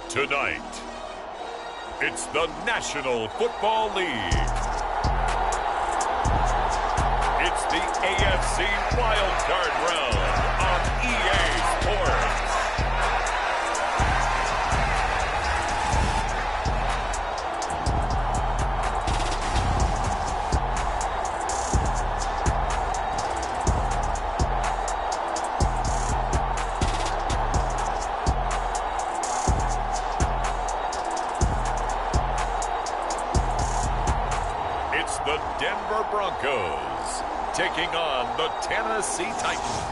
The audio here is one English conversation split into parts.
Tonight, it's the National Football League. It's the AFC Wildcard Round on EA Sports. The Denver Broncos taking on the Tennessee Titans.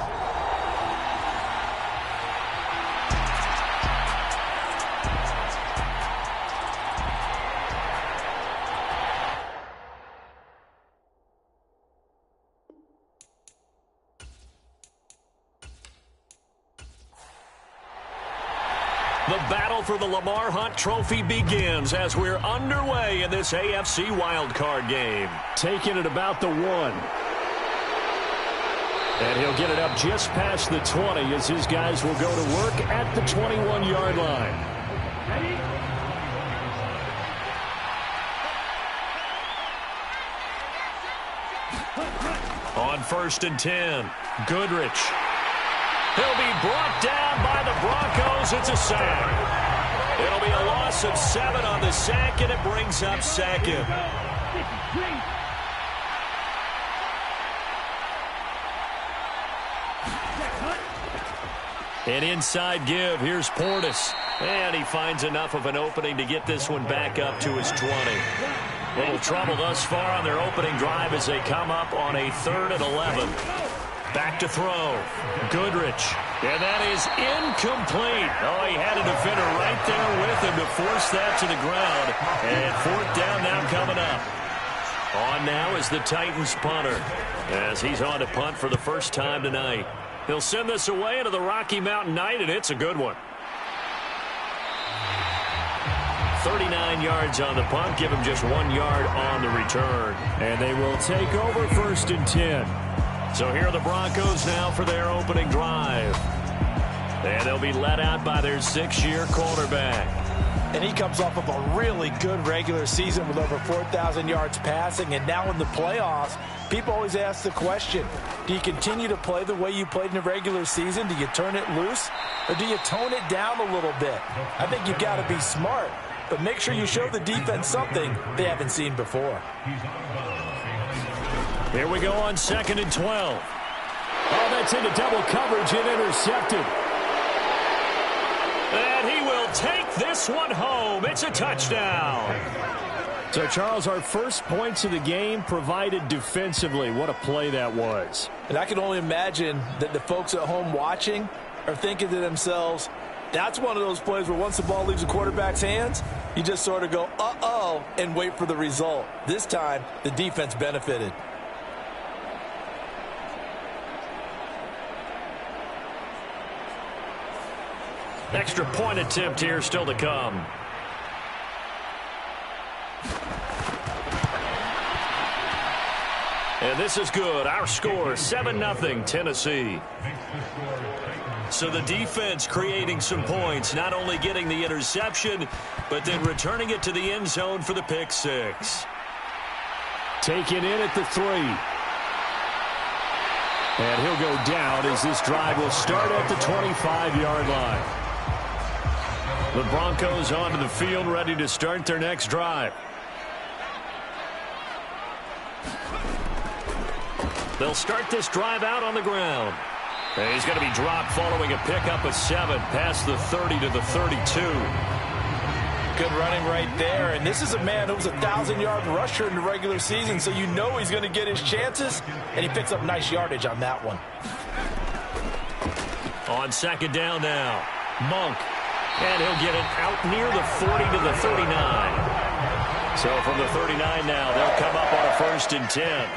The battle for the Lamar Hunt Trophy begins as we're underway in this AFC wildcard game. Taking it about the 1. And he'll get it up just past the 20 as his guys will go to work at the 21-yard line. On 1st and 10, Goodrich. He'll be brought down by the Broncos. It's a sack. It'll be a loss of 7 on the sack, and it brings up second. An inside give. Here's Portis. And he finds enough of an opening to get this one back up to his 20. Little trouble thus far on their opening drive as they come up on a 3rd and 11. Back to throw. Goodrich. And that is incomplete. Oh, he had a defender right there with him to force that to the ground. And 4th down now coming up. On now is the Titans punter as he's on to punt for the first time tonight. He'll send this away into the Rocky Mountain night, and it's a good one. 39 yards on the punt. Give him just 1 yard on the return. And they will take over 1st and 10. So here are the Broncos now for their opening drive. And they'll be led out by their 6-year quarterback. And he comes off of a really good regular season with over 4,000 yards passing. And now in the playoffs, people always ask the question, do you continue to play the way you played in the regular season? Do you turn it loose? Or do you tone it down a little bit? I think you've got to be smart. But make sure you show the defense something they haven't seen before. Here we go on 2nd and 12. Oh, that's into double coverage and intercepted. And he will take this one home. It's a touchdown. So, Charles, our first points of the game provided defensively. What a play that was. And I can only imagine that the folks at home watching are thinking to themselves, that's one of those plays where once the ball leaves the quarterback's hands, you just sort of go, uh-oh, and wait for the result. This time, the defense benefited. Extra point attempt here still to come. And this is good. Our score, 7-0 Tennessee. So the defense creating some points, not only getting the interception, but then returning it to the end zone for the pick 6. Taken in at the 3. And he'll go down as this drive will start at the 25-yard line. The Broncos onto the field, ready to start their next drive. They'll start this drive out on the ground. And he's going to be dropped following a pickup of 7 past the 30 to the 32. Good running right there. And this is a man who was a 1,000-yard rusher in the regular season, so you know he's going to get his chances, and he picks up nice yardage on that one. On 2nd down now, Monk. And he'll get it out near the 40 to the 39. So from the 39 now, they'll come up on a 1st and 10.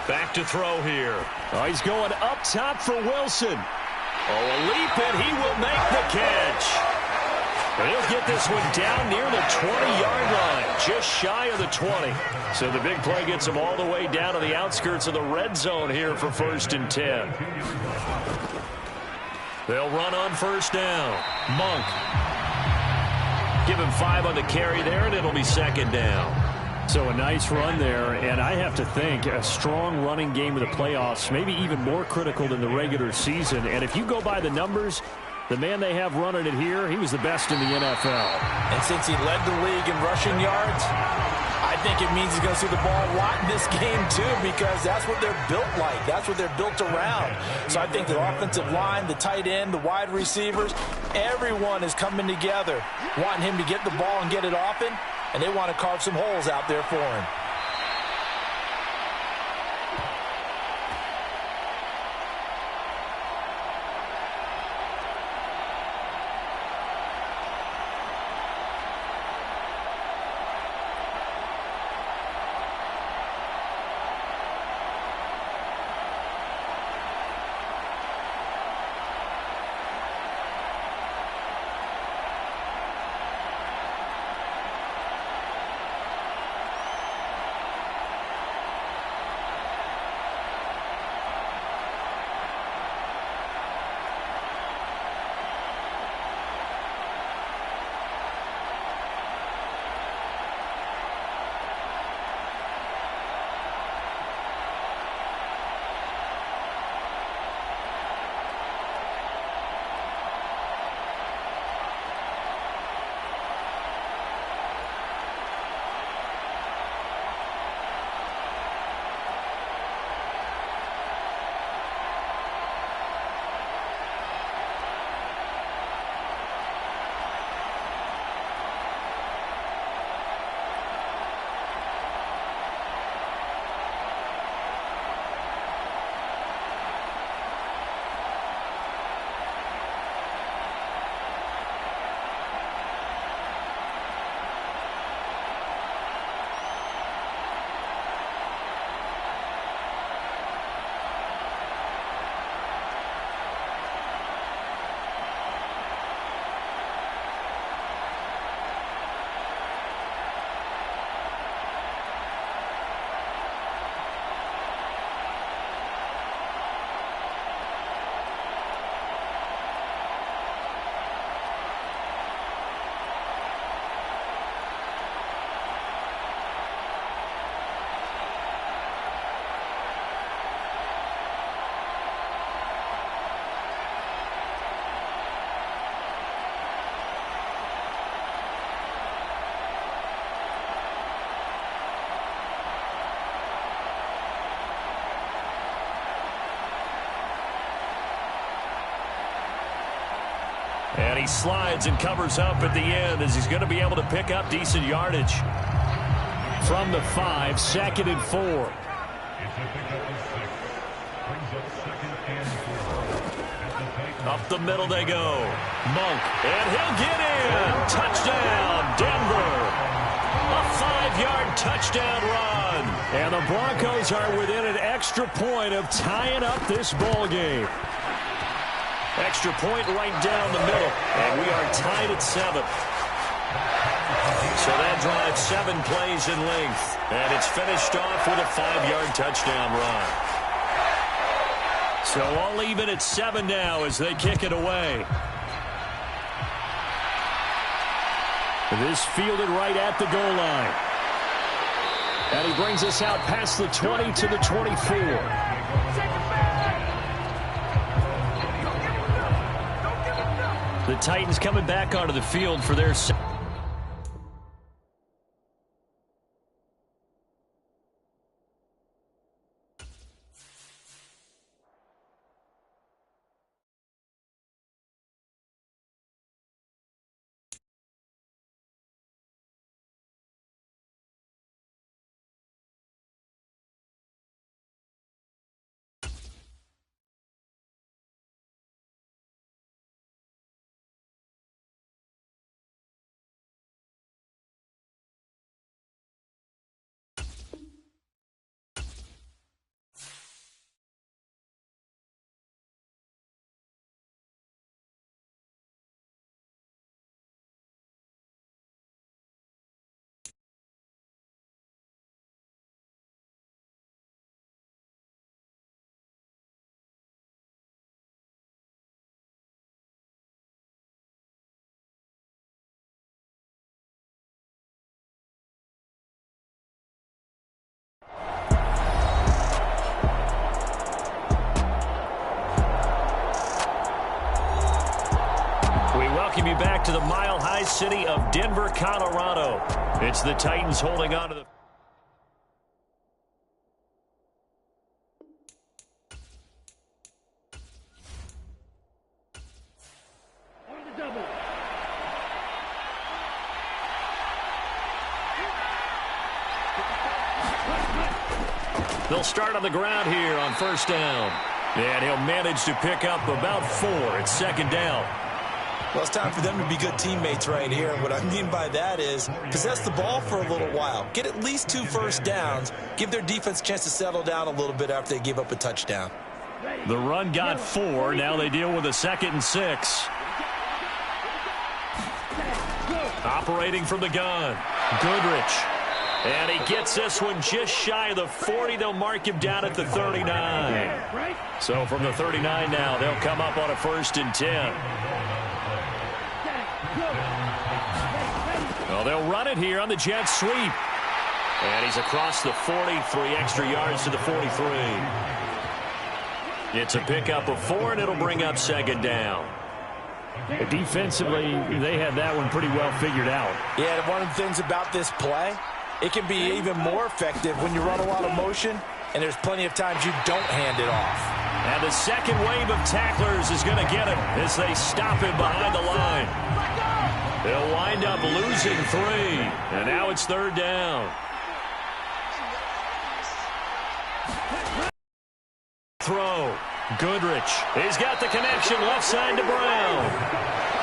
Back to throw here. Oh, he's going up top for Wilson. Oh, a leap, and he will make the catch. And he'll get this one down near the 20-yard line, just shy of the 20. So the big play gets him all the way down to the outskirts of the red zone here for 1st and 10. They'll run on first down. Monk. Give him 5 on the carry there, and it'll be second down. So a nice run there, and I have to think a strong running game of the playoffs, maybe even more critical than the regular season. And if you go by the numbers, the man they have running it here, he was the best in the NFL. And since he led the league in rushing yards, I think it means he's going to see the ball a lot in this game too, because that's what they're built like. That's what they're built around. So I think the offensive line, the tight end, the wide receivers, everyone is coming together, wanting him to get the ball and get it often, and they want to carve some holes out there for him. And he slides and covers up at the end as he's going to be able to pick up decent yardage. From the 5, 2nd and 4. Up the middle they go. Monk, and he'll get in. Touchdown, Denver. A 5-yard touchdown run. And the Broncos are within an extra point of tying up this ball game. Extra point right down the middle. And we are tied at 7. So that drives 7 plays in length. And it's finished off with a 5-yard touchdown run. So all even at 7 now as they kick it away. This fielded right at the goal line. And he brings us out past the 20 to the 24. The Titans coming back onto the field for their welcome you back to the mile-high city of Denver, Colorado. It's the Titans holding on to the... They'll start on the ground here on first down. And he'll manage to pick up about 4 at second down. Well, it's time for them to be good teammates right here. And what I mean by that is possess the ball for a little while. Get at least 2 first downs. Give their defense a chance to settle down a little bit after they give up a touchdown. The run got 4. Now they deal with a 2nd and 6. Operating from the gun. Goodrich. And he gets this one just shy of the 40. They'll mark him down at the 39. So from the 39 now, they'll come up on a 1st and 10. Well, they'll run it here on the jet sweep. And he's across the 40, 3 extra yards to the 43. It's a pickup of 4, and it'll bring up 2nd down. Defensively, they had that one pretty well figured out. Yeah, one of the things about this play, it can be even more effective when you run a lot of motion, and there's plenty of times you don't hand it off. And the second wave of tacklers is going to get him as they stop him behind the line. They'll wind up losing 3, and now it's 3rd down. Throw. Goodrich. He's got the connection left side to Brown.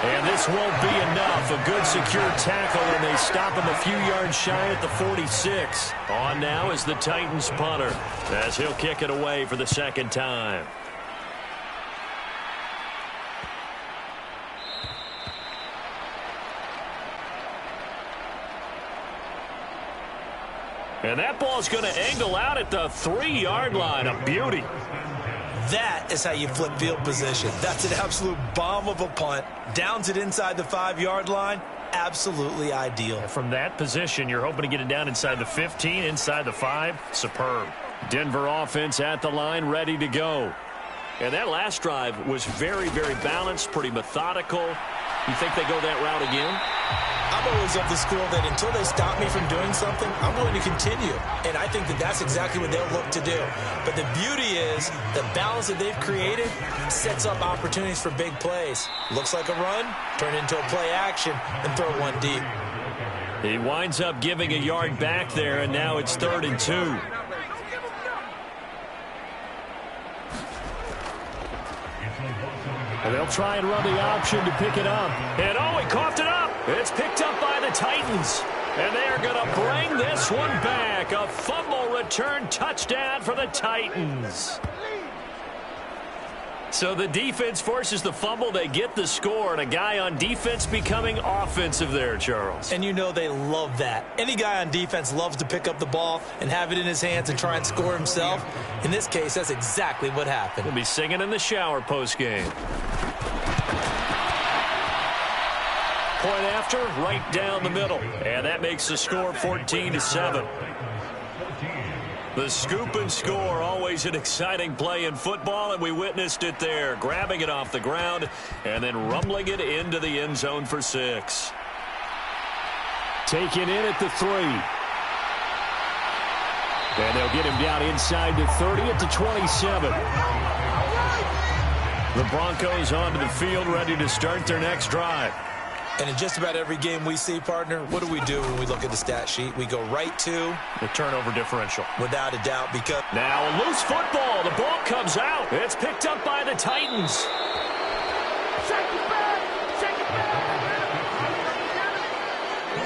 And this won't be enough. A good secure tackle, and they stop him a few yards shy at the 46. On now is the Titans punter as he'll kick it away for the 2nd time. And that ball's going to angle out at the 3-yard line. A beauty. That is how you flip field position. That's an absolute bomb of a punt. Downs it inside the 5-yard line. Absolutely ideal. From that position, you're hoping to get it down inside the 15, inside the 5. Superb. Denver offense at the line, ready to go. And that last drive was very, very balanced, pretty methodical. You think they go that route again? I'm always of the school that until they stop me from doing something, I'm going to continue. And I think that that's exactly what they'll look to do. But the beauty is the balance that they've created sets up opportunities for big plays. Looks like a run, turn into a play action, and throw one deep. He winds up giving a yard back there, and now it's 3rd and 2. And they'll try and run the option to pick it up. And oh, he coughed it up. It's picked up by the Titans. And they are going to bring this one back. A fumble return touchdown for the Titans. So the defense forces the fumble. They get the score. And a guy on defense becoming offensive there, Charles. And you know they love that. Any guy on defense loves to pick up the ball and have it in his hands and try and score himself. In this case, that's exactly what happened. He'll be singing in the shower postgame. Point after, right down the middle. And that makes the score 14-7. The scoop and score, always an exciting play in football, and we witnessed it there. Grabbing it off the ground and then rumbling it into the end zone for 6. Taken in at the 3. And they'll get him down inside the 30 at the 27. The Broncos onto the field, ready to start their next drive. And in just about every game we see, partner, what do we do when we look at the stat sheet? We go right to the turnover differential. Without a doubt, because now a loose football. The ball comes out. It's picked up by the Titans.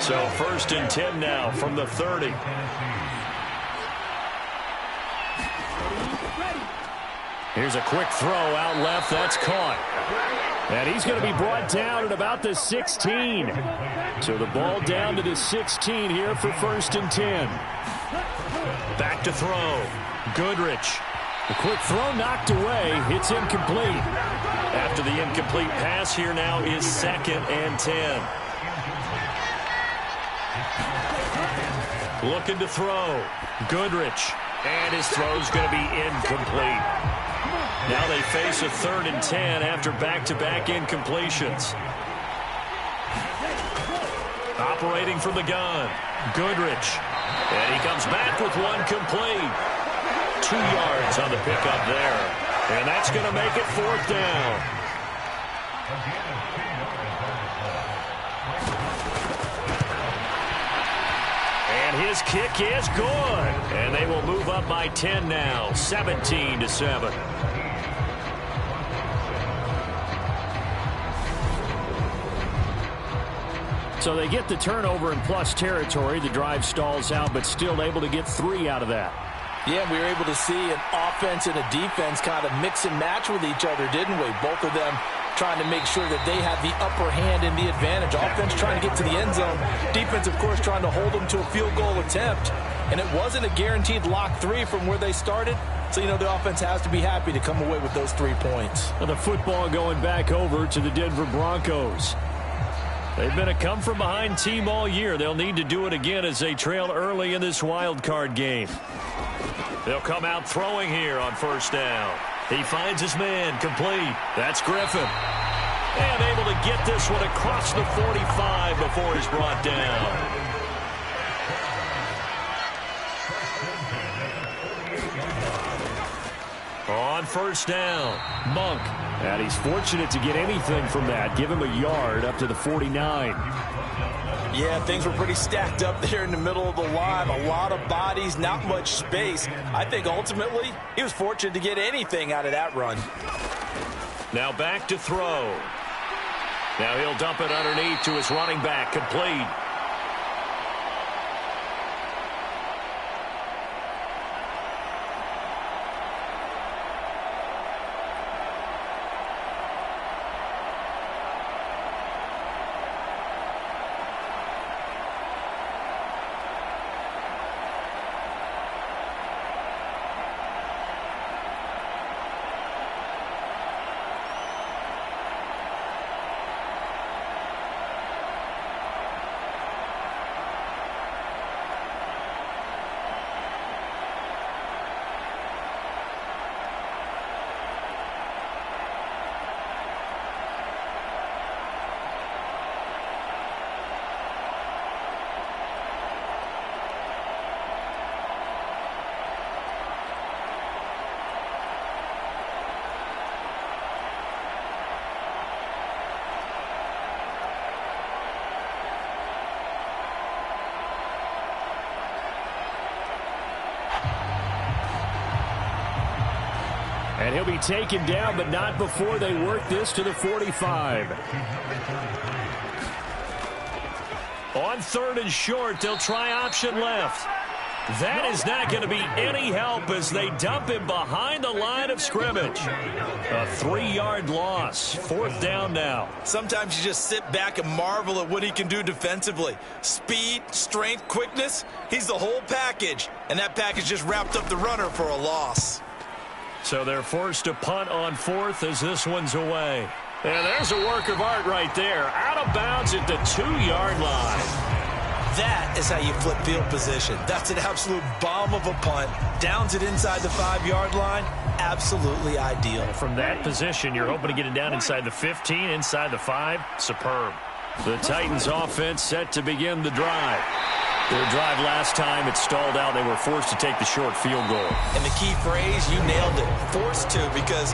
So 1st and 10 now from the 30. Here's a quick throw out left. That's caught. And he's going to be brought down at about the 16. So the ball down to the 16 here for 1st and 10. Back to throw. Goodrich. A quick throw knocked away. It's incomplete. After the incomplete pass, here now is 2nd and 10. Looking to throw. Goodrich. And his throw's going to be incomplete. Now they face a 3rd and 10 after back-to-back incompletions. Operating from the gun, Goodrich. And he comes back with one complete. 2 yards on the pickup there. And that's going to make it 4th down. And his kick is good. And they will move up by 10 now, 17-7. So they get the turnover in plus territory. The drive stalls out, but still able to get 3 out of that. Yeah, we were able to see an offense and a defense kind of mix and match with each other, didn't we? Both of them trying to make sure that they have the upper hand and the advantage. Offense trying to get to the end zone. Defense, of course, trying to hold them to a field goal attempt. And it wasn't a guaranteed lock 3 from where they started. So, the offense has to be happy to come away with those 3 points. Well, the football going back over to the Denver Broncos. They've been a come-from-behind team all year. They'll need to do it again as they trail early in this wild card game. They'll come out throwing here on 1st down. He finds his man complete. That's Griffin. And able to get this one across the 45 before he's brought down. On 1st down, Monk. And he's fortunate to get anything from that. Give him a yard up to the 49. Yeah, things were pretty stacked up there in the middle of the line. A lot of bodies, not much space. I think ultimately he was fortunate to get anything out of that run. Now back to throw. Now he'll dump it underneath to his running back, complete. And he'll be taken down, but not before they work this to the 45. On 3rd and short, they'll try option left. That is not going to be any help as they dump him behind the line of scrimmage. A 3-yard loss. 4th down now. Sometimes you just sit back and marvel at what he can do defensively. Speed, strength, quickness. He's the whole package. And that package just wrapped up the runner for a loss. So they're forced to punt on 4th as this one's away. And there's a work of art right there. Out of bounds at the 2-yard line. That is how you flip field position. That's an absolute bomb of a punt. Downs it inside the 5-yard line. Absolutely ideal. From that position, you're hoping to get it down inside the 15, inside the 5. Superb. The Titans offense set to begin the drive. Their drive last time, it stalled out. They were forced to take the short field goal. And the key phrase, you nailed it. Forced to, because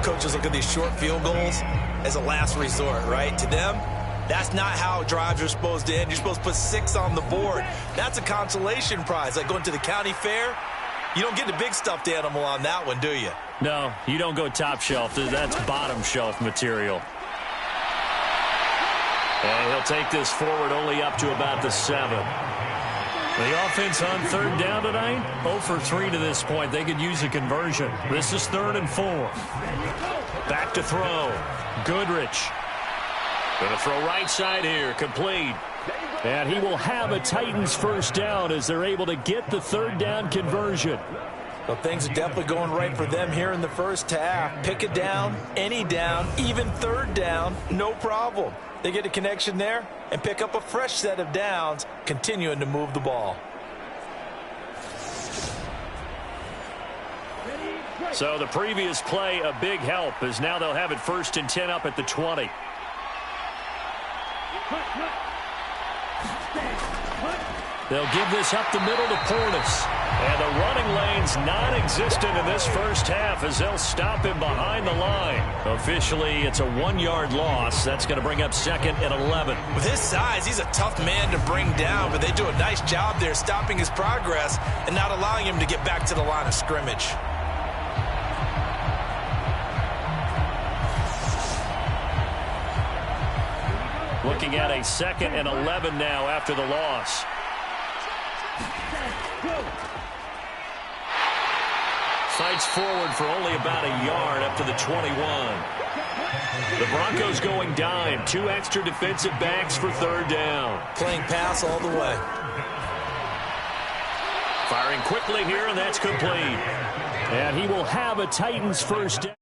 coaches look at these short field goals as a last resort, right? To them, that's not how drives are supposed to end. You're supposed to put 6 on the board. That's a consolation prize. Like going to the county fair, you don't get the big stuffed animal on that one, do you? No, you don't go top shelf. That's bottom shelf material. And he'll take this forward only up to about the 7. The offense on 3rd down tonight, 0 for 3 to this point. They could use a conversion. This is 3rd and 4. Back to throw. Goodrich. Going to throw right side here. Complete. And he will have a Titans first down as they're able to get the 3rd down conversion. Well, things are definitely going right for them here in the first half. Pick a down, any down, even 3rd down, no problem. They get a connection there and pick up a fresh set of downs, continuing to move the ball. So the previous play, a big help, as now they'll have it 1st and 10 up at the 20. They'll give this up the middle to Portis. And the running lane's non-existent in this first half as they'll stop him behind the line. Officially, it's a 1-yard loss. That's going to bring up 2nd and 11. With his size, he's a tough man to bring down, but they do a nice job there stopping his progress and not allowing him to get back to the line of scrimmage. Looking at a 2nd and 11 now after the loss. Fights forward for only about a yard up to the 21. The Broncos going dime. 2 extra defensive backs for 3rd down. Playing pass all the way. Firing quickly here, and that's complete. And he will have a Titans first down.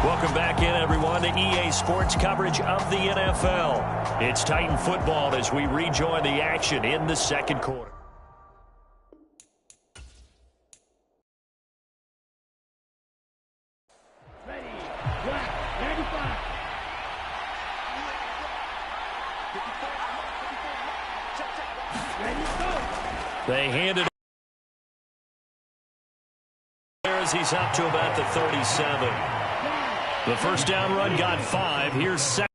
Welcome back in, everyone, to EA Sports coverage of the NFL. It's Titan football as we rejoin the action in the 2nd quarter. Ready, black, 95. Ready, go. They handed there as he's up to about the 37. The first down run got 5. Here's 2nd.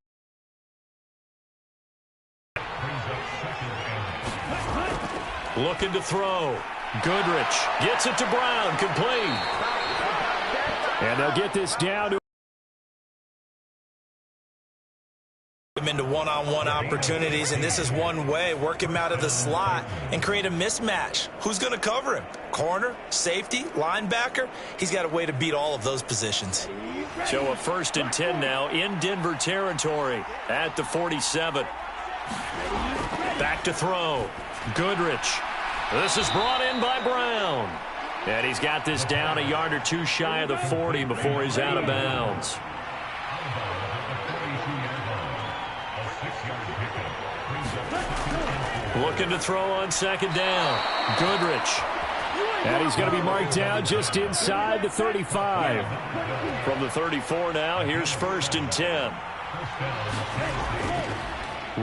Looking to throw. Goodrich gets it to Brown. Complete. And they'll get this down to Him into one-on-one opportunities, and this is one way. Work him out of the slot and create a mismatch. Who's going to cover him? Corner, safety, linebacker? He's got a way to beat all of those positions. So a 1st and 10 now in Denver territory at the 47. Back to throw. Goodrich. This is brought in by Brown. And he's got this down a yard or 2 shy of the 40 before he's out of bounds. Looking to throw on 2nd down. Goodrich. And he's going to be marked down just inside the 35. From the 34 now, here's 1st and 10.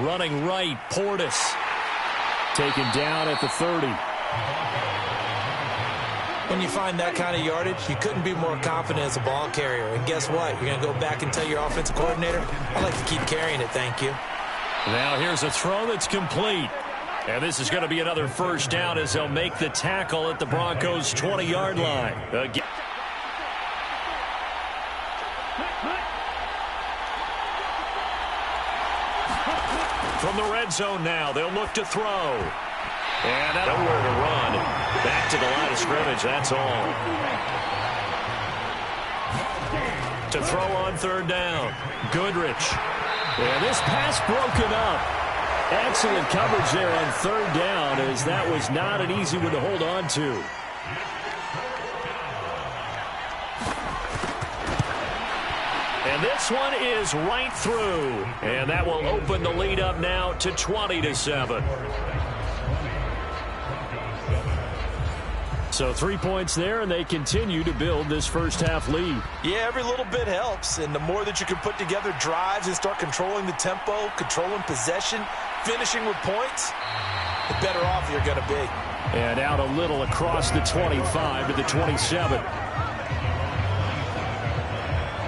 Running right, Portis. Taken down at the 30. When you find that kind of yardage, you couldn't be more confident as a ball carrier. And guess what? You're going to go back and tell your offensive coordinator, I'd like to keep carrying it, thank you. Now here's a throw that's complete. And this is going to be another 1st down as they'll make the tackle at the Broncos' 20-yard line. Again. From the red zone now, they'll look to throw. And nowhere to run. Back to the line of scrimmage, that's all. To throw on 3rd down. Goodrich. And this pass broken up. Excellent coverage there on 3rd down, as that was not an easy one to hold on to. And this one is right through. And that will open the lead up now to 20-7. So 3 points there, and they continue to build this first half lead. Yeah, every little bit helps, and the more that you can put together drives and start controlling the tempo, controlling possession, finishing with points, the better off you're going to be. And out a little across the 25 to the 27.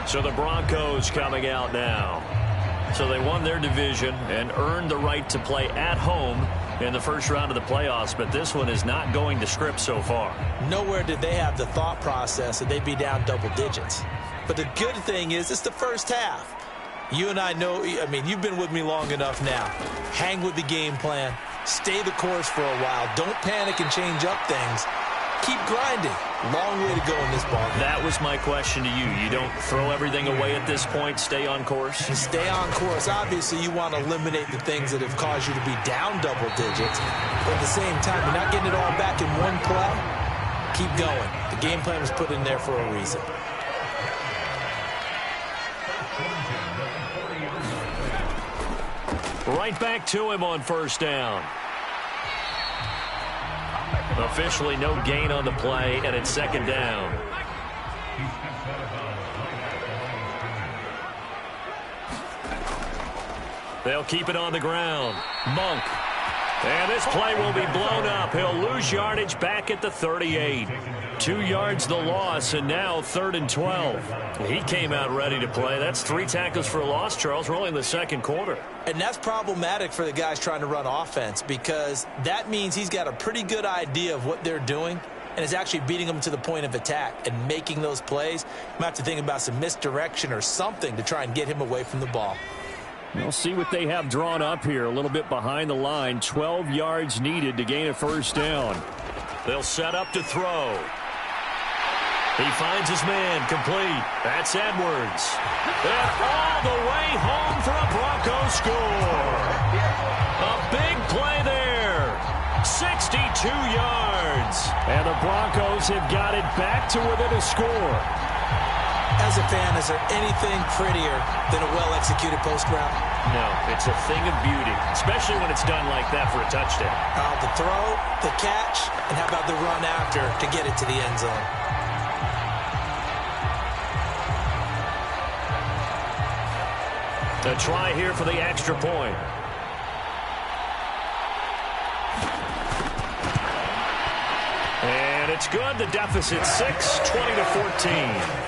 So the Broncos coming out now. So they won their division and earned the right to play at home in the first round of the playoffs, but this one is not going to script so far. Nowhere did they have the thought process that they'd be down double digits. But the good thing is it's the first half. You and I know, you've been with me long enough now. Hang with the game plan. Stay the course for a while. Don't panic and change up things. Keep grinding. Long way to go in this ball game. That was my question to you. You don't throw everything away at this point, stay on course? You stay on course. Obviously, you want to eliminate the things that have caused you to be down double digits. But at the same time, you're not getting it all back in one play. Keep going. The game plan was put in there for a reason. Right back to him on first down. Officially no gain on the play, and it's second down. They'll keep it on the ground. Monk. And this play will be blown up. He'll lose yardage back at the 38. 2 yards the loss, and now 3rd and 12. He came out ready to play. That's 3 tackles for a loss, Charles. We're only in the second quarter. And that's problematic for the guys trying to run offense because that means he's got a pretty good idea of what they're doing and is actually beating them to the point of attack and making those plays. You might have to think about some misdirection or something to try and get him away from the ball. We'll see what they have drawn up here. A little bit behind the line. 12 yards needed to gain a first down. They'll set up to throw. He finds his man, complete. That's Edwards. And all the way home for a Broncos score. A big play there. 62 yards. And the Broncos have got it back to within a score. As a fan, is there anything prettier than a well-executed post route? No, it's a thing of beauty, especially when it's done like that for a touchdown. The throw, the catch, and how about the run after to get it to the end zone? A try here for the extra point. And it's good. The deficit 6, 20-14.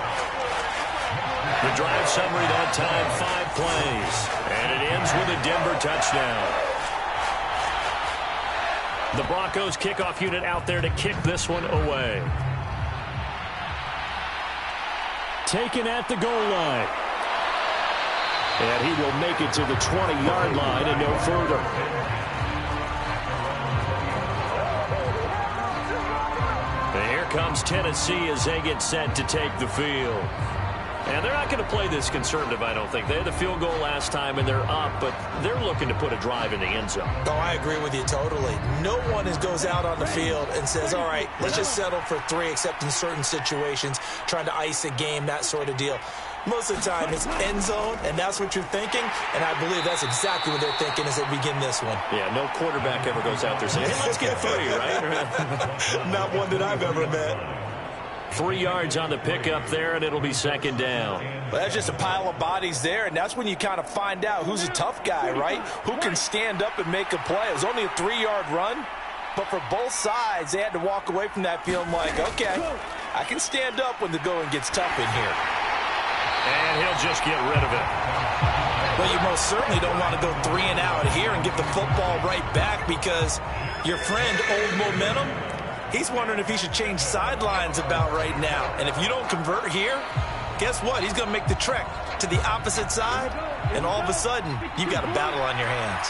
The drive summary that time, 5 plays. And it ends with a Denver touchdown. The Broncos kickoff unit out there to kick this one away. Taken at the goal line. And he will make it to the 20-yard line and no further. And here comes Tennessee as they get set to take the field. And they're not going to play this conservative, I don't think. They had the field goal last time, and they're up, but they're looking to put a drive in the end zone. Oh, I agree with you totally. No one goes out on the field and says, all right, let's just settle for 3, except in certain situations, trying to ice a game, that sort of deal. Most of the time, it's end zone, and that's what you're thinking, and I believe that's exactly what they're thinking as they begin this one. Yeah, no quarterback ever goes out there saying, hey, let's get 3, right? Not one that I've ever met. 3 yards on the pickup there, and it'll be second down. Well, that's just a pile of bodies there, and that's when you kind of find out who's a tough guy, right? Who can stand up and make a play. It was only a 3-yard run, but for both sides, they had to walk away from that feeling like, okay, I can stand up when the going gets tough in here. And he'll just get rid of it. Well, you most certainly don't want to go 3 and out here and get the football right back because your friend, Old Momentum, he's wondering if he should change sidelines about right now. And if you don't convert here, guess what? He's going to make the trek to the opposite side, and all of a sudden, you've got a battle on your hands.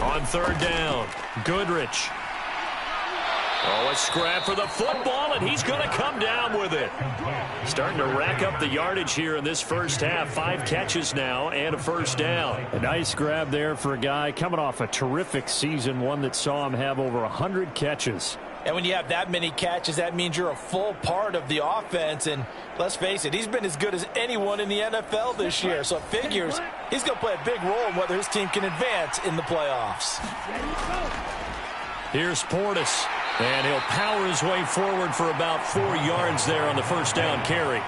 On third down, Goodrich. Oh, a scrap for the football, and he's going to come down with it. Starting to rack up the yardage here in this first half. 5 catches now and a first down. A nice grab there for a guy coming off a terrific season, one that saw him have over 100 catches. And when you have that many catches, that means you're a full part of the offense. And let's face it, he's been as good as anyone in the NFL this year. So it figures he's going to play a big role in whether his team can advance in the playoffs. Here's Portis. And he'll power his way forward for about 4 yards there on the first down carry.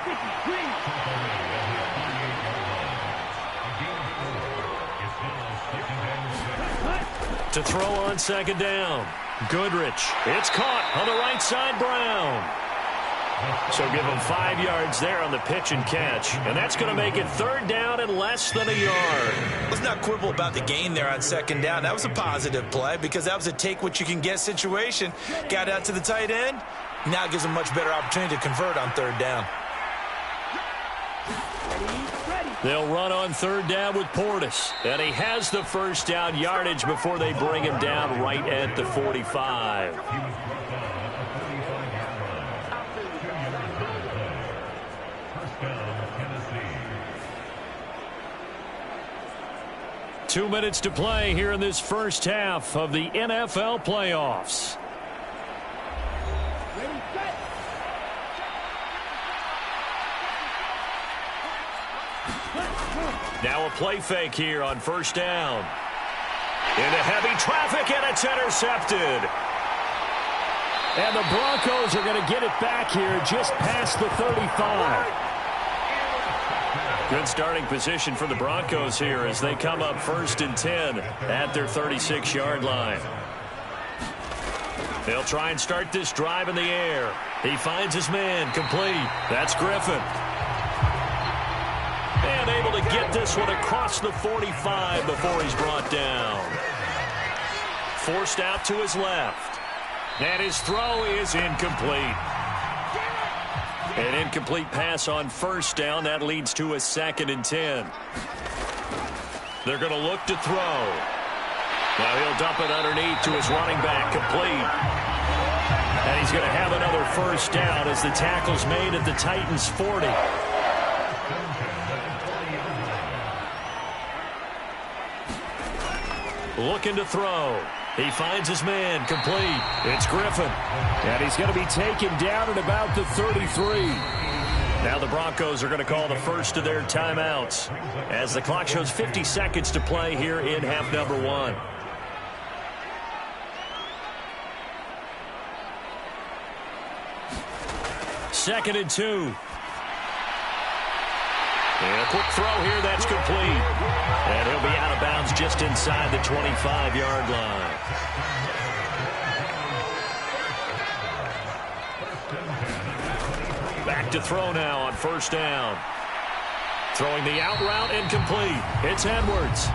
To throw on second down. Goodrich. It's caught on the right side, Brown. So give him 5 yards there on the pitch and catch. And that's going to make it 3rd down and less than a yard. Let's not quibble about the gain there on 2nd down. That was a positive play because that was a take-what-you-can-get situation. Got out to the tight end. Now gives him a much better opportunity to convert on 3rd down. They'll run on 3rd down with Portis. And he has the 1st down yardage before they bring him down right at the 45. Two minutes to play here in this first half of the NFL playoffs. Ready, set. Now a play fake here on 1st down. Into heavy traffic, and it's intercepted. And the Broncos are going to get it back here just past the 35. Good starting position for the Broncos here as they come up 1st and 10 at their 36-yard line. They'll try and start this drive in the air. He finds his man complete. That's Griffin. And able to get this one across the 45 before he's brought down. Forced out to his left. And his throw is incomplete. An incomplete pass on 1st down. That leads to a 2nd and 10. They're going to look to throw. Now he'll dump it underneath to his running back, complete. And he's going to have another 1st down as the tackle's made at the Titans' 40. Looking to throw. He finds his man, complete. It's Griffin. And he's going to be taken down at about the 33. Now the Broncos are going to call the first of their timeouts as the clock shows 50 seconds to play here in half number 1. Second and 2. And a quick throw here, that's complete. And he'll be out of bounds just inside the 25-yard line. Back to throw now on 1st down. Throwing the out route, incomplete. It's Edwards.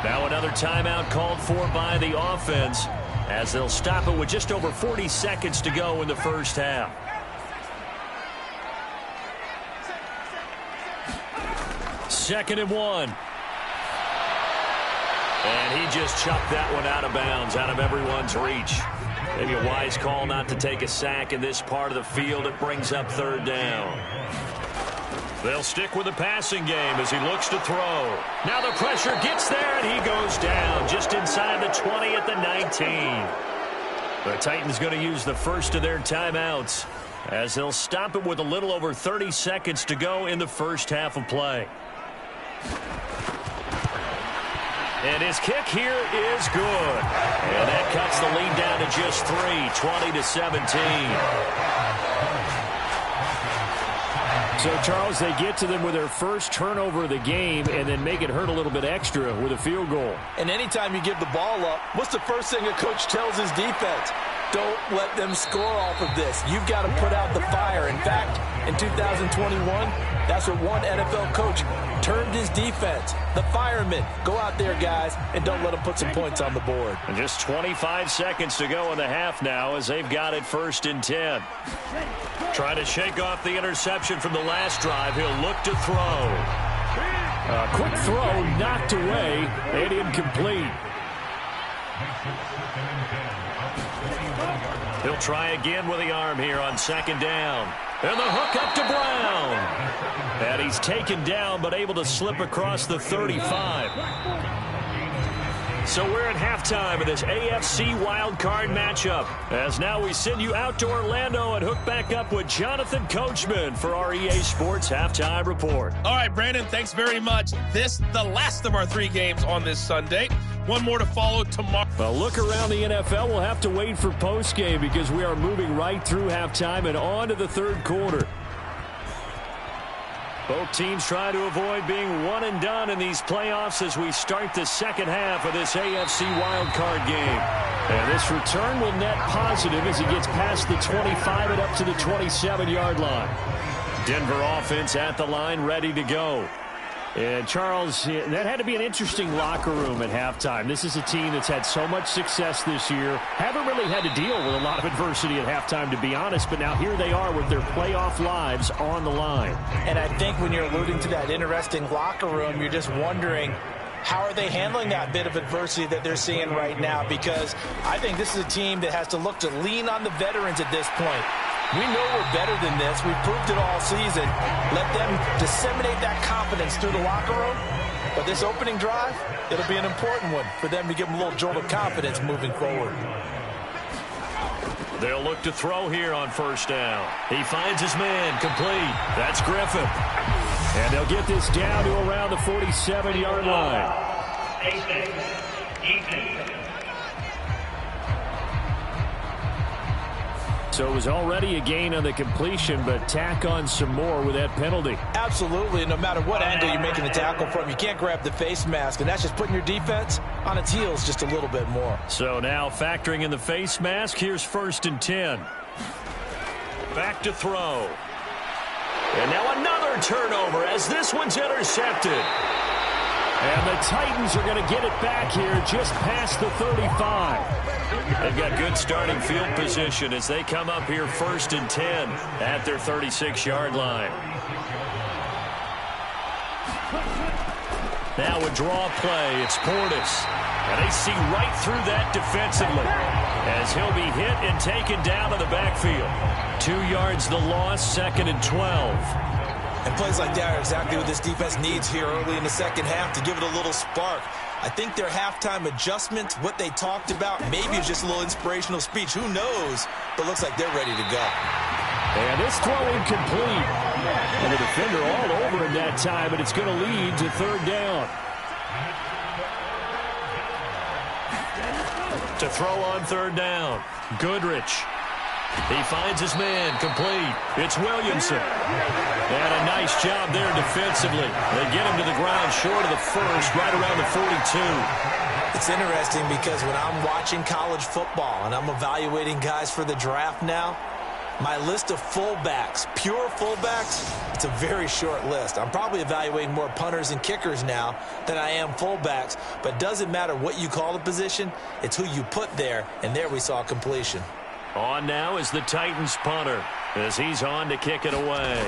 Now another timeout called for by the offense as they'll stop it with just over 40 seconds to go in the first half. Second and 1. And he just chucked that one out of bounds, out of everyone's reach. Maybe a wise call not to take a sack in this part of the field. It brings up 3rd down. They'll stick with the passing game as he looks to throw. Now the pressure gets there, and he goes down just inside the 20 at the 19. The Titans going to use the first of their timeouts as they'll stop it with a little over 30 seconds to go in the first half of play. And his kick here is good. And that cuts the lead down to just 3, 20-17. So, Charles, they get to them with their first turnover of the game and then make it hurt a little bit extra with a field goal. And anytime you give the ball up, what's the first thing a coach tells his defense? Don't let them score off of this. You've got to put out the fire. In fact, in 2021, that's what one NFL coach termed his defense. The firemen. Go out there, guys, and don't let them put some points on the board. And just 25 seconds to go in the half now as they've got it 1st and 10. Trying to shake off the interception from the last drive. He'll look to throw. A quick throw knocked away and incomplete. He'll try again with the arm here on 2nd down. And the hook up to Brown. And he's taken down but able to slip across the 35. So we're at halftime of this AFC wildcard matchup. As now we send you out to Orlando and hook back up with Jonathan Coachman for our EA Sports Halftime Report. All right, Brandon, thanks very much. This, the last of our 3 games on this Sunday. One more to follow tomorrow. Well, look around the NFL. We'll have to wait for postgame because we are moving right through halftime and on to the 3rd quarter. Both teams try to avoid being one and done in these playoffs as we start the second half of this AFC wildcard game. And this return will net positive as he gets past the 25 and up to the 27-yard line. Denver offense at the line, ready to go. And, Charles, that had to be an interesting locker room at halftime. This is a team that's had so much success this year. Haven't really had to deal with a lot of adversity at halftime, to be honest. But now here they are with their playoff lives on the line. And I think when you're alluding to that interesting locker room, you're just wondering, how are they handling that bit of adversity that they're seeing right now? Because I think this is a team that has to look to lean on the veterans at this point. We know we're better than this. We've proved it all season. Let them disseminate that confidence through the locker room. But this opening drive, it'll be an important one for them to give them a little jolt of confidence moving forward. They'll look to throw here on first down. He finds his man, complete. That's Griffin. And they'll get this down to around the 47-yard line. So it was already a gain on the completion, but tack on some more with that penalty. Absolutely, and no matter what angle you're making the tackle from, you can't grab the face mask, and that's just putting your defense on its heels just a little bit more. So now factoring in the face mask, here's 1st and 10. Back to throw. And now another turnover as this one's intercepted. And the Titans are going to get it back here just past the 35. They've got good starting field position as they come up here 1st and 10 at their 36-yard line. Now a draw play. It's Portis. And they see right through that defensively as he'll be hit and taken down to the backfield. 2 yards the loss, 2nd and 12. And plays like that are exactly what this defense needs here early in the second half to give it a little spark. I think their halftime adjustment, what they talked about, maybe it's just a little inspirational speech. Who knows? But looks like they're ready to go. And this throw incomplete. And the defender all over him that time, but it's going to lead to 3rd down. To throw on 3rd down, Goodrich. He finds his man, complete. It's Williamson. And a nice job there defensively. They get him to the ground short of the first, right around the 42. It's interesting because when I'm watching college football and I'm evaluating guys for the draft now, my list of fullbacks, pure fullbacks, it's a very short list. I'm probably evaluating more punters and kickers now than I am fullbacks, but it doesn't matter what you call the position, it's who you put there, and there we saw completion. On now is the Titans punter as he's on to kick it away.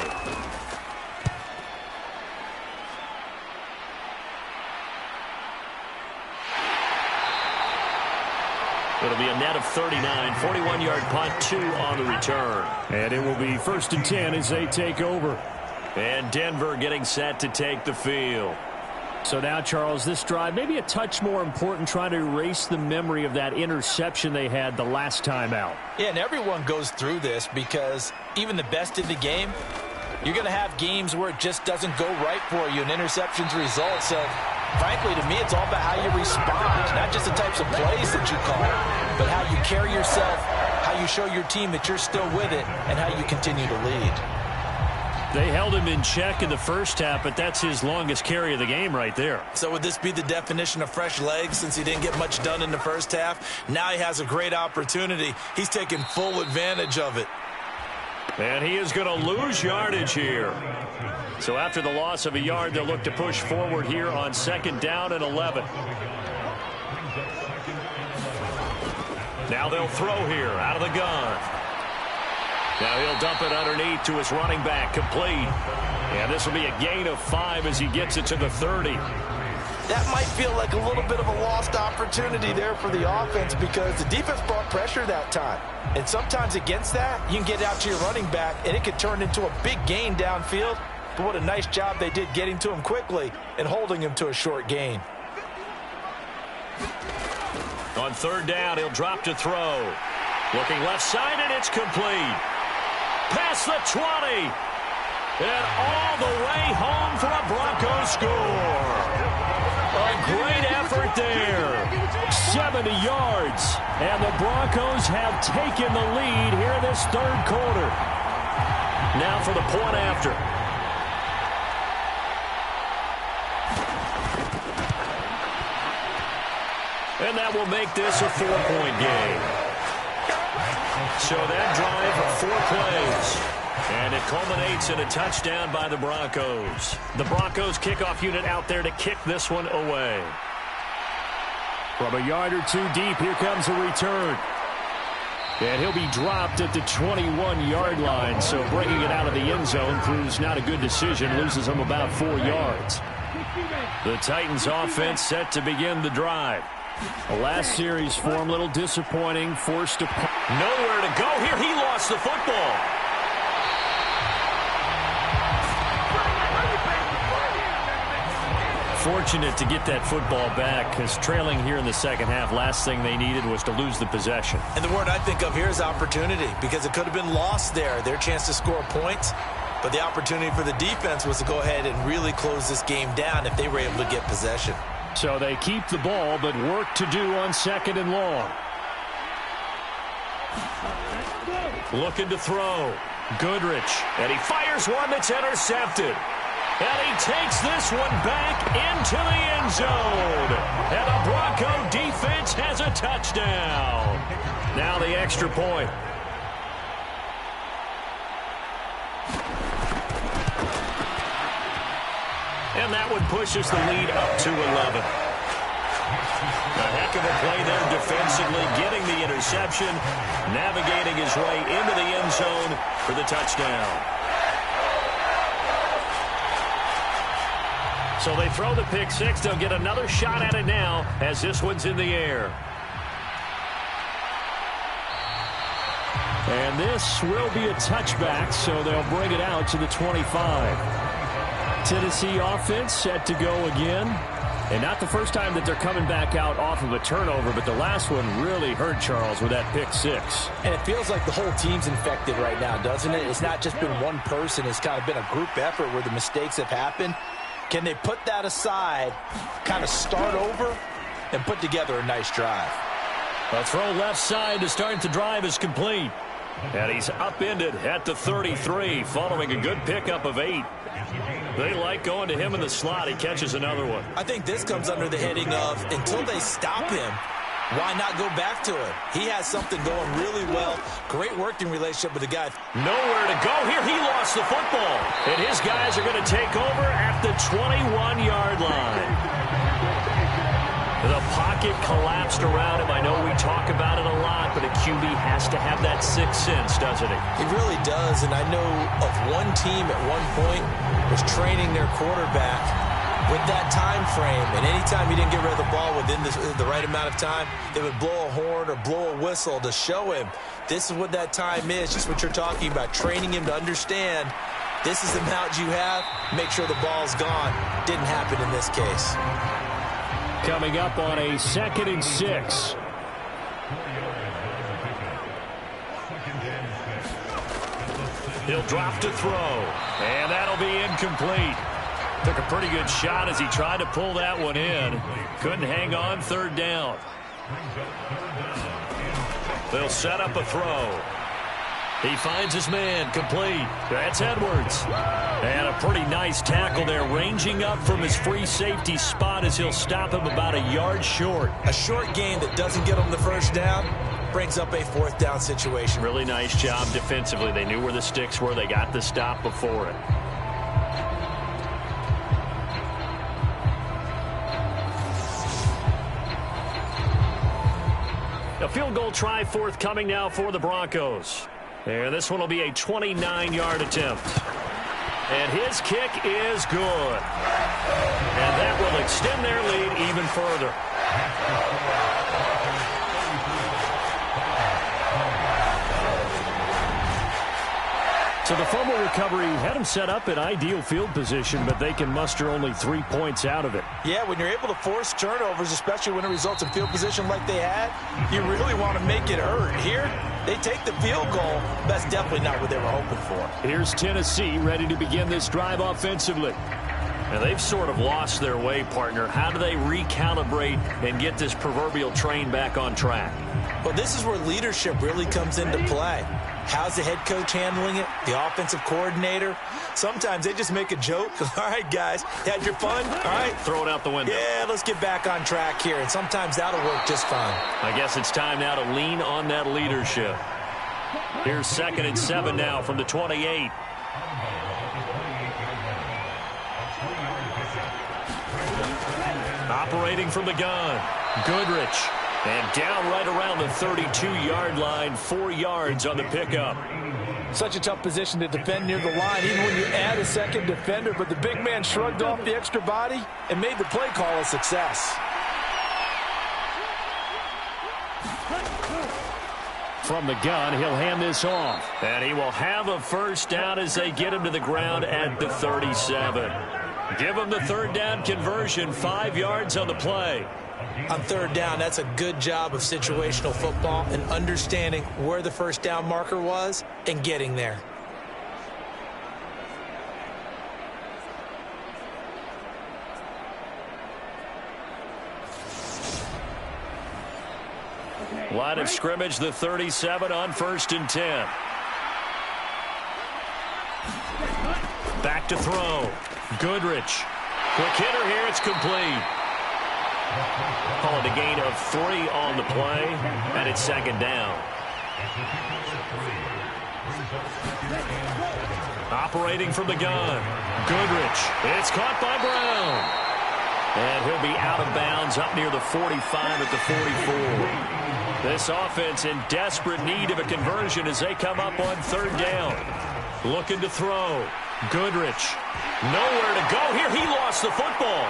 It'll be a net of 39, 41-yard punt, 2 on the return. And it will be 1st and 10 as they take over. And Denver getting set to take the field. So now, Charles, this drive maybe a touch more important, trying to erase the memory of that interception they had the last time out. Yeah, and everyone goes through this because even the best in the game, you're going to have games where it just doesn't go right for you and interceptions result. So, frankly, to me, it's all about how you respond, not just the types of plays that you call, but how you carry yourself, how you show your team that you're still with it, and how you continue to lead. They held him in check in the first half, but that's his longest carry of the game right there. So would this be the definition of fresh legs since he didn't get much done in the first half? Now he has a great opportunity. He's taking full advantage of it. And he is going to lose yardage here. So after the loss of a yard, they'll look to push forward here on 2nd down and 11. Now they'll throw here out of the gun. Now he'll dump it underneath to his running back, complete. And this will be a gain of 5 as he gets it to the 30. That might feel like a little bit of a lost opportunity there for the offense because the defense brought pressure that time. And sometimes against that, you can get out to your running back, and it could turn into a big gain downfield. But what a nice job they did getting to him quickly and holding him to a short gain. On 3rd down, he'll drop to throw. Looking left side, and it's complete. Past the 20. And all the way home for a Broncos score. A great effort there. 70 yards. And the Broncos have taken the lead here this 3rd quarter. Now for the point after. And that will make this a 4-point game. So that drive, 4 plays. And it culminates in a touchdown by the Broncos. The Broncos kickoff unit out there to kick this one away. From a yard or two deep, here comes a return. And he'll be dropped at the 21-yard line. So bringing it out of the end zone proves not a good decision. Loses him about 4 yards. The Titans offense set to begin the drive. The last series for him, a little disappointing. Forced to... Nowhere to go here. He lost the football. Fortunate to get that football back, because trailing here in the second half, last thing they needed was to lose the possession. And the word I think of here is opportunity, because it could have been lost there, their chance to score points. But the opportunity for the defense was to go ahead and really close this game down if they were able to get possession. So they keep the ball, but work to do on 2nd and long. Looking to throw. Goodrich. And he fires one that's intercepted. And he takes this one back into the end zone. And the Bronco defense has a touchdown. Now the extra point. And that one pushes the lead up to 11. A heck of a play there defensively, getting the interception, navigating his way into the end zone for the touchdown. So they throw the pick six. They'll get another shot at it now as this one's in the air. And this will be a touchback, so they'll bring it out to the 25. Tennessee offense set to go again. And not the first time that they're coming back out off of a turnover, but the last one really hurt Charles with that pick six. And it feels like the whole team's infected right now, doesn't it? It's not just been one person. It's kind of been a group effort where the mistakes have happened. Can they put that aside, kind of start over, and put together a nice drive? A throw left side to start the drive is complete. And he's upended at the 33 following a good pickup of 8. They like going to him in the slot. He catches another one. I think this comes under the heading of until they stop him, why not go back to him? He has something going really well. Great working relationship with the guy. Nowhere to go here. He lost the football. And his guys are going to take over at the 21-yard line. The pocket collapsed around him. I know we talk about it a lot, but a QB has to have that sixth sense, doesn't he? He really does, and I know of one team at one point was training their quarterback with that time frame, and anytime he didn't get rid of the ball within the right amount of time, they would blow a horn or blow a whistle to show him this is what that time is, just what you're talking about, training him to understand this is the amount you have, make sure the ball's gone. Didn't happen in this case. Coming up on a 2nd and 6. He'll drop to throw, and that'll be incomplete. Took a pretty good shot as he tried to pull that one in. Couldn't hang on, 3rd down. They'll set up a throw. He finds his man, complete. That's Edwards. And a pretty nice tackle there, ranging up from his free safety spot as he'll stop him about a yard short. A short gain that doesn't get him the 1st down brings up a 4th down situation. Really nice job defensively. They knew where the sticks were. They got the stop before it. A field goal try forthcoming now for the Broncos. And this one will be a 29-yard attempt. And his kick is good. And that will extend their lead even further. So the fumble recovery had them set up in ideal field position, but they can muster only 3 points out of it. Yeah, when you're able to force turnovers, especially when it results in field position like they had, you really want to make it hurt. Here, they take the field goal. That's definitely not what they were hoping for. Here's Tennessee ready to begin this drive offensively. And they've sort of lost their way, partner. How do they recalibrate and get this proverbial train back on track? Well, this is where leadership really comes into play. How's the head coach handling it? The offensive coordinator? Sometimes they just make a joke. All right, guys, had your fun? All right. Throw it out the window. Yeah, let's get back on track here. And sometimes that'll work just fine. I guess it's time now to lean on that leadership. Here's 2nd and 7 now from the 28. Operating from the gun. Goodrich. And down right around the 32-yard line, 4 yards on the pickup. Such a tough position to defend near the line, even when you add a second defender. But the big man shrugged off the extra body and made the play call a success. From the gun, he'll hand this off. And he will have a first down as they get him to the ground at the 37. Give him the 3rd down conversion, 5 yards on the play. On 3rd down, that's a good job of situational football and understanding where the first down marker was and getting there. Line of scrimmage, the 37 on 1st and 10. Back to throw. Goodrich. Quick hitter here, it's complete. Call it a gain of 3 on the play, and it's 2nd down. Operating from the gun. Goodrich. It's caught by Brown. And he'll be out of bounds up near the 45 at the 44. This offense in desperate need of a conversion as they come up on 3rd down. Looking to throw. Goodrich. Nowhere to go here. He lost the football.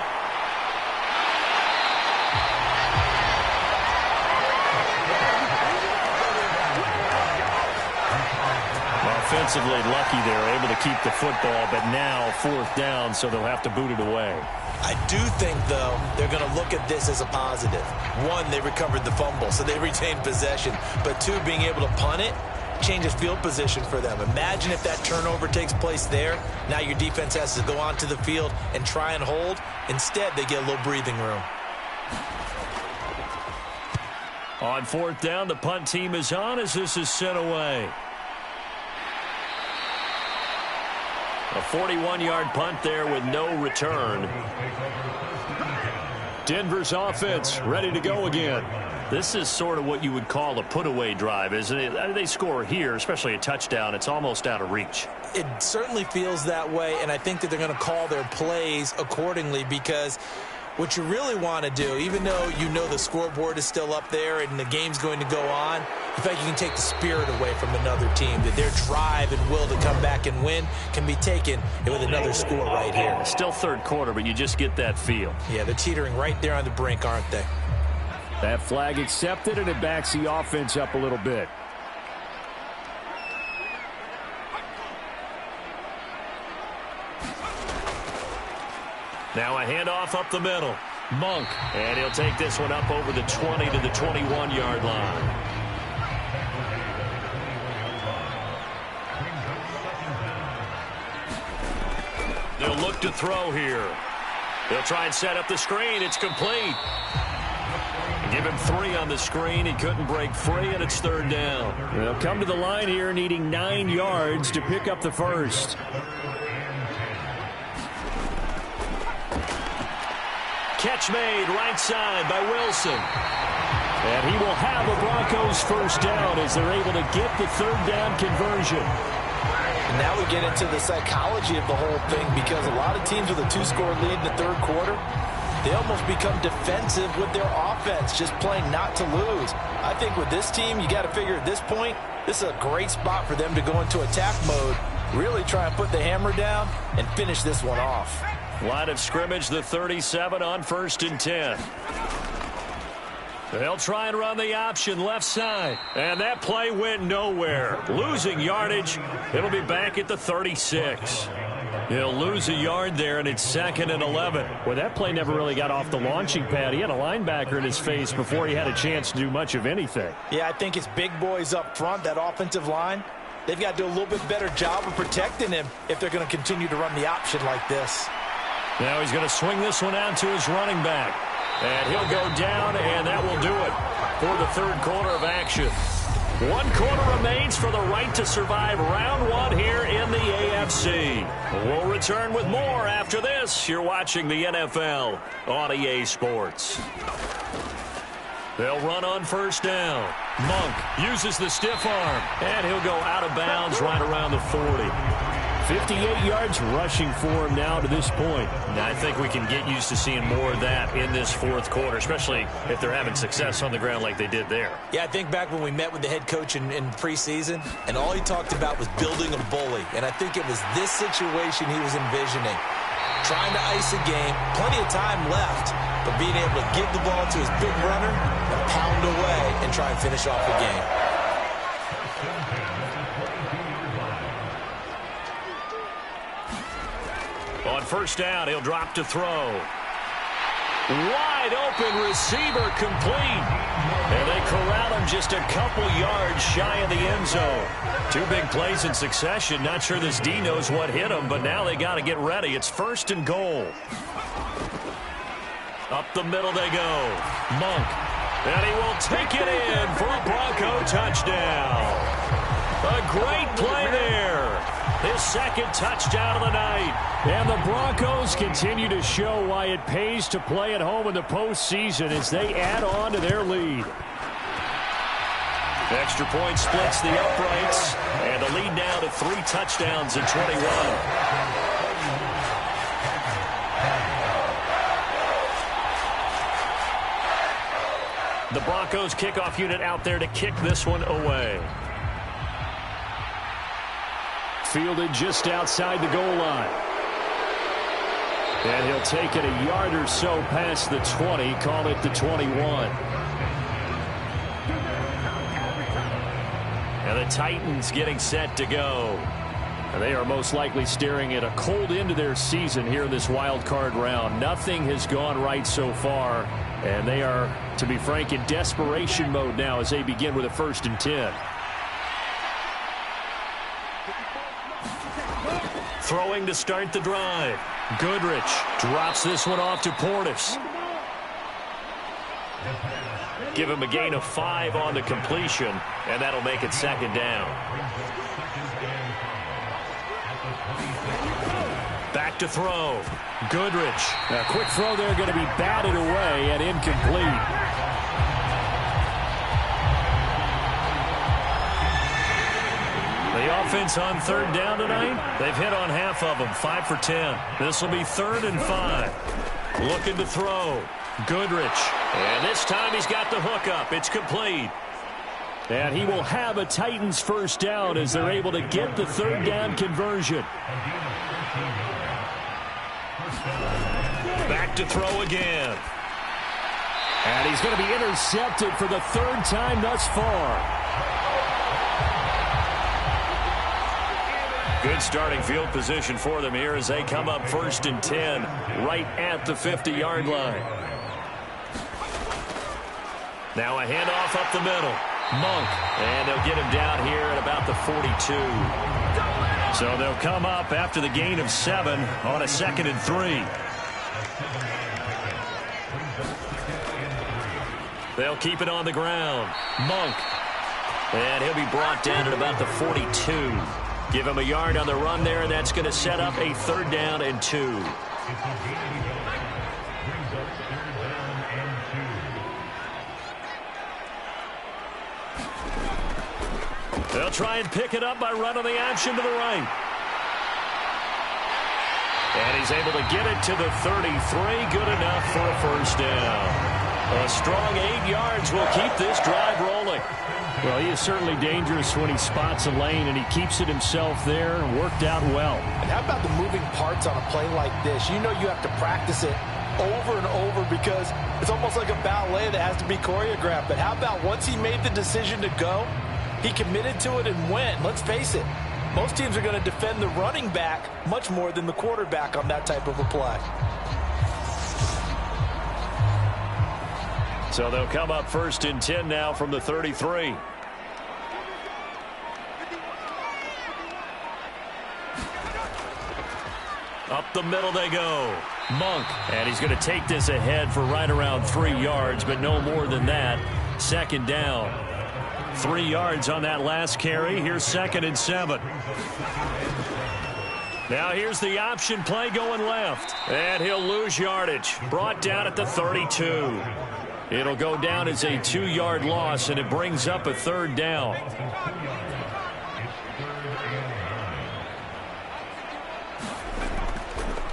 Offensively lucky they're able to keep the football, but now 4th down, so they'll have to boot it away. I do think, though, they're going to look at this as a positive. 1, they recovered the fumble, so they retained possession. But 2, being able to punt it changes field position for them. Imagine if that turnover takes place there. Now your defense has to go onto the field and try and hold. Instead, they get a little breathing room. On 4th down, the punt team is on as this is sent away. A 41-yard punt there with no return. Denver's offense ready to go again. This is sort of what you would call a put-away drive, isn't it? They score here, especially a touchdown. It's almost out of reach. It certainly feels that way, and I think that they're going to call their plays accordingly because what you really want to do, even though you know the scoreboard is still up there and the game's going to go on, in fact, you can take the spirit away from another team, that their drive and will to come back and win can be taken with another score right here. Still 3rd quarter, but you just get that feel. Yeah, they're teetering right there on the brink, aren't they? That flag accepted, and it backs the offense up a little bit. Now a handoff up the middle. Monk. And he'll take this one up over the 20 to the 21-yard line. They'll look to throw here. They'll try and set up the screen. It's complete. Give him 3 on the screen. He couldn't break free, and it's 3rd down. They'll come to the line here needing 9 yards to pick up the first. Catch made right side by Wilson. And he will have a Broncos first down as they're able to get the 3rd down conversion. And now we get into the psychology of the whole thing because a lot of teams with a 2-score lead in the 3rd quarter, they almost become defensive with their offense, just playing not to lose. I think with this team, you got to figure at this point, this is a great spot for them to go into attack mode, really try and put the hammer down and finish this one off. Line of scrimmage, the 37 on 1st and 10. They'll try and run the option left side. And that play went nowhere. Losing yardage. It'll be back at the 36. He'll lose a yard there, and it's 2nd and 11. Well, that play never really got off the launching pad. He had a linebacker in his face before he had a chance to do much of anything. Yeah, I think it's big boys up front, that offensive line. They've got to do a little bit better job of protecting him if they're going to continue to run the option like this. Now he's going to swing this one out to his running back. And he'll go down, and that will do it for the 3rd quarter of action. 1 quarter remains for the right to survive round 1 here in the AFC. We'll return with more after this. You're watching the NFL on EA Sports. They'll run on first down. Monk uses the stiff arm, and he'll go out of bounds right around the 40. 58 yards rushing for him now to this point. Now, I think we can get used to seeing more of that in this fourth quarter, especially if they're having success on the ground like they did there. Yeah, I think back when we met with the head coach in preseason, and all he talked about was building a bully. And I think it was this situation he was envisioning. Trying to ice a game, plenty of time left, but being able to give the ball to his big runner and pound away and try and finish off the game. On first down, he'll drop to throw. Wide open receiver complete. And they corral him just a couple yards shy of the end zone. 2 big plays in succession. Not sure this D knows what hit him, but now they got to get ready. It's first and goal. Up the middle they go. Monk. And he will take it in for a Bronco touchdown. A great play there. His second touchdown of the night. And the Broncos continue to show why it pays to play at home in the postseason as they add on to their lead. Extra point splits the uprights, and the lead now to 3 touchdowns at 21. The Broncos kickoff unit out there to kick this one away. Fielded just outside the goal line. And he'll take it a yard or so past the 20, call it the 21. And the Titans getting set to go. And they are most likely staring at a cold end to their season here in this wild card round. Nothing has gone right so far. And they are, to be frank, in desperation mode now as they begin with a 1st and 10. Throwing to start the drive. Goodrich drops this one off to Portis. Give him a gain of 5 on the completion, and that'll make it 2nd down. Back to throw. Goodrich. A quick throw there going to be batted away and incomplete. The offense on 3rd down tonight, they've hit on half of them, 5 for 10. This will be 3rd and 5. Looking to throw. Goodrich. And this time he's got the hook up. It's complete. And he will have a Titans 1st down as they're able to get the 3rd down conversion. Back to throw again. And he's going to be intercepted for the 3rd time thus far. Good starting field position for them here as they come up 1st and 10 right at the 50-yard line. Now a handoff up the middle. Monk. And they'll get him down here at about the 42. So they'll come up after the gain of 7 on a 2nd and 3. They'll keep it on the ground. Monk. And he'll be brought down at about the 42. Give him a yard on the run there, and that's going to set up a 3rd down and 2. They'll try and pick it up by running the option to the right. And he's able to get it to the 33. Good enough for a 1st down. A strong 8 yards will keep this drive rolling. Well, he is certainly dangerous when he spots a lane, and he keeps it himself there and worked out well. And how about the moving parts on a play like this? You know you have to practice it over and over because it's almost like a ballet that has to be choreographed. But how about once he made the decision to go, he committed to it and went. Let's face it, most teams are going to defend the running back much more than the quarterback on that type of a play. So they'll come up 1st and 10 now from the 33. Up the middle they go. Monk. And he's going to take this ahead for right around 3 yards, but no more than that. 2nd down. 3 yards on that last carry. Here's 2nd and 7. Now here's the option play going left. And he'll lose yardage. Brought down at the 32. It'll go down as a 2-yard loss, and it brings up a 3rd down.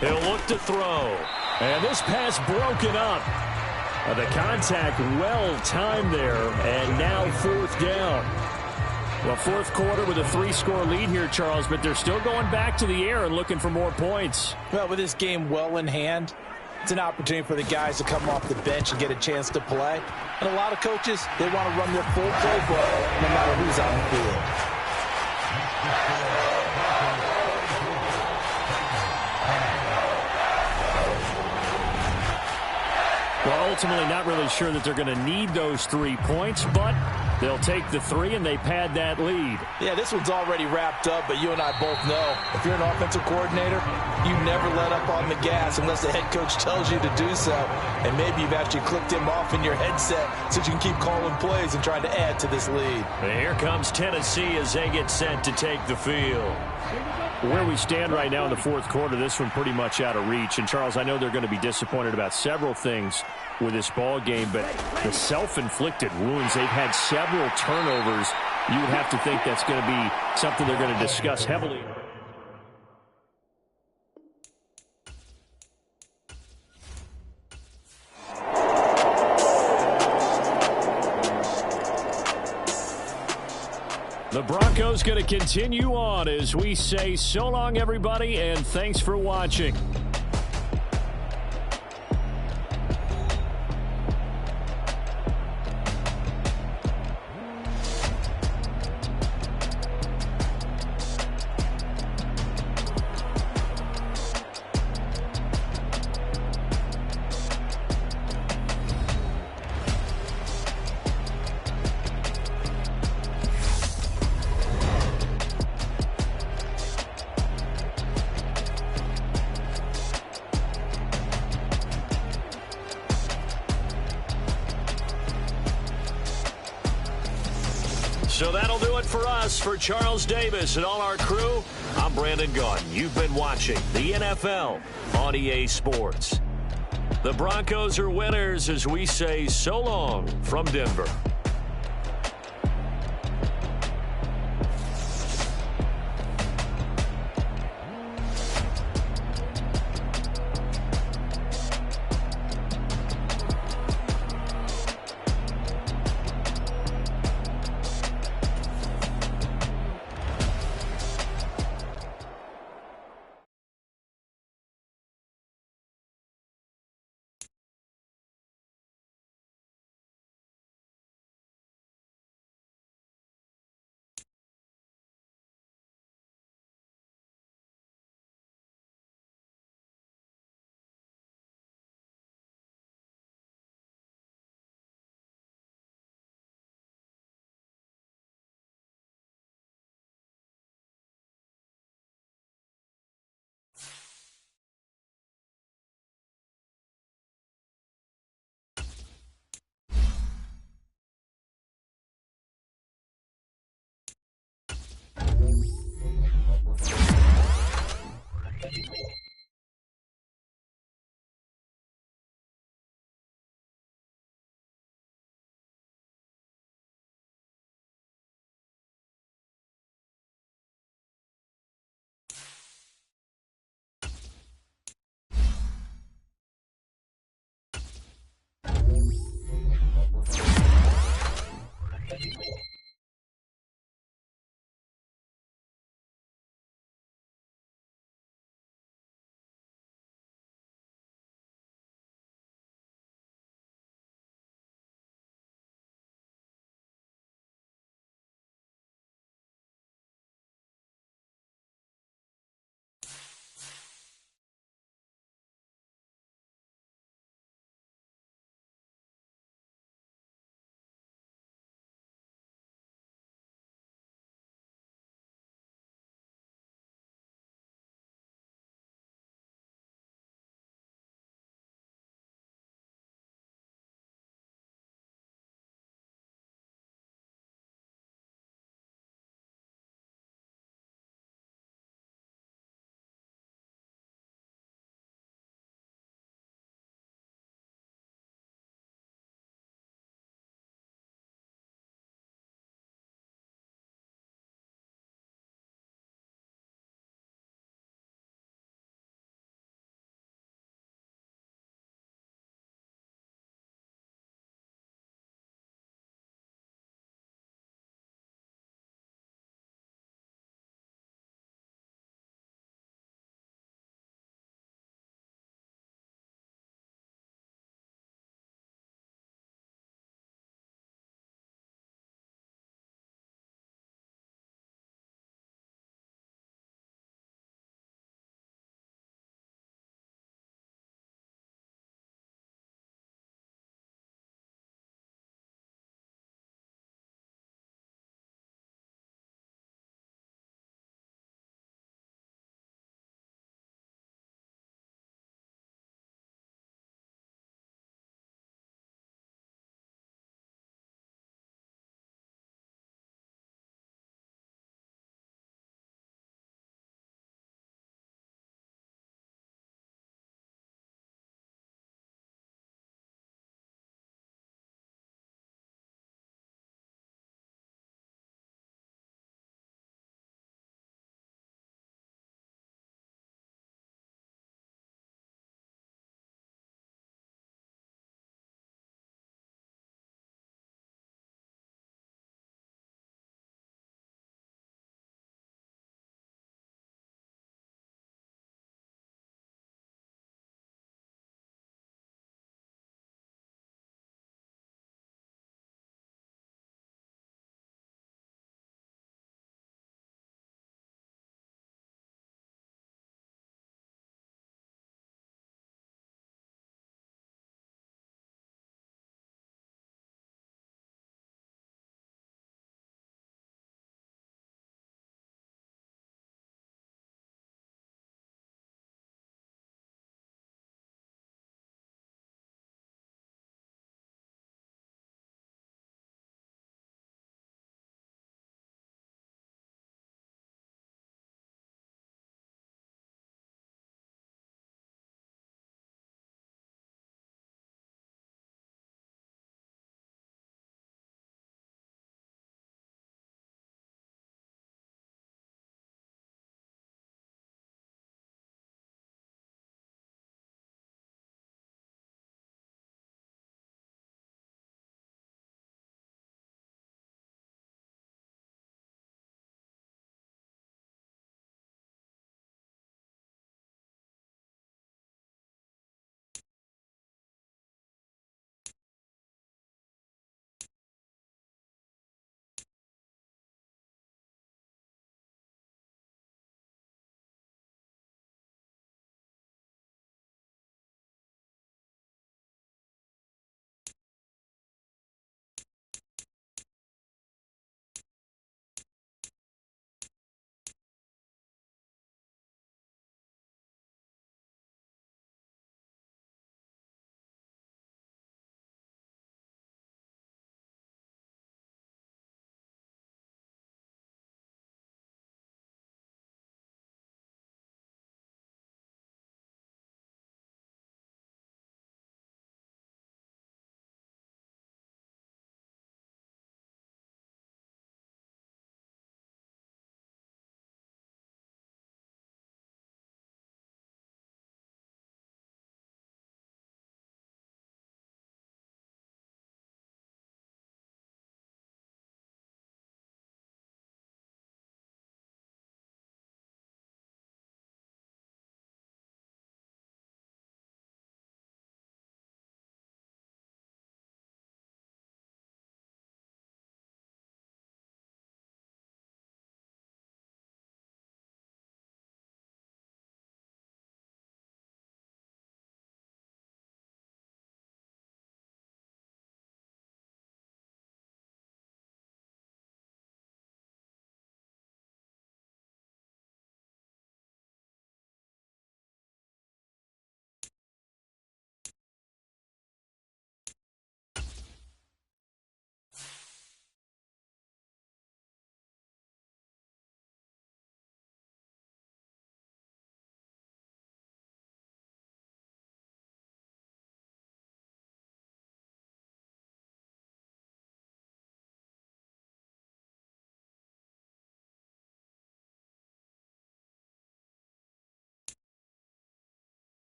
He'll look to throw. And this pass broken up. The contact well timed there, and now 4th down. Well, 4th quarter with a 3-score lead here, Charles, but they're still going back to the air and looking for more points. Well, with this game well in hand, it's an opportunity for the guys to come off the bench and get a chance to play. And a lot of coaches, they want to run their full playbook no matter who's on the field. Well, ultimately not really sure that they're going to need those 3 points, but they'll take the 3 and they pad that lead. Yeah, this one's already wrapped up, but you and I both know if you're an offensive coordinator, you never let up on the gas unless the head coach tells you to do so. And maybe you've actually clicked him off in your headset so you can keep calling plays and trying to add to this lead. And here comes Tennessee as they get set to take the field. Where we stand right now in the 4th quarter, this one pretty much out of reach. And, Charles, I know they're going to be disappointed about several things with this ball game, but the self-inflicted wounds, they've had several turnovers. You would have to think that's going to be something they're going to discuss heavily. The Broncos going to continue on as we say so long, everybody, and thanks for watching. So that'll do it for us. For Charles Davis and all our crew, I'm Brandon Gaudin. You've been watching the NFL on EA Sports. The Broncos are winners as we say so long from Denver.